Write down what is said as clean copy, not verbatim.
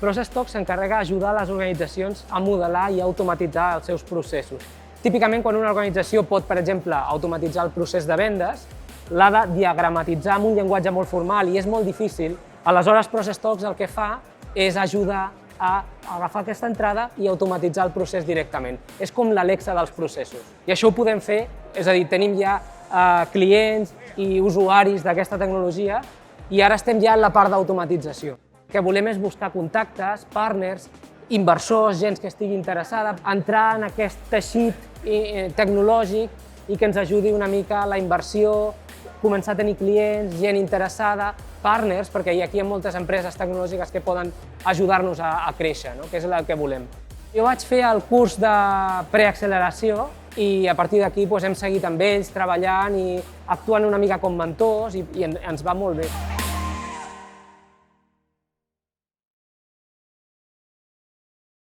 ProcessTalk s'encarrega d'ajudar les organitzacions a modelar i automatitzar els seus processos. Típicament, quan una organització pot, per exemple, automatitzar el procés de vendes, l'ha de diagramatitzar amb un llenguatge molt formal i és molt difícil. Aleshores, ProcessTalk el que fa és ajudar a agafar aquesta entrada i automatitzar el procés directament. És com l'Alexa dels processos. I això ho podem fer, és a dir, tenim ja clients i usuaris d'aquesta tecnologia i ara estem ja en la part d'automatització. El que volem és buscar contactes, partners, inversors, gent que estigui interessada, entrar en aquest teixit tecnològic i que ens ajudi una mica a la inversió, començar a tenir clients, gent interessada, partners, perquè aquí hi ha moltes empreses tecnològiques que poden ajudar-nos a créixer, que és el que volem. Jo vaig fer el curs de preacceleració i a partir d'aquí hem seguit amb ells, treballant i actuant una mica com mentors i ens va molt bé.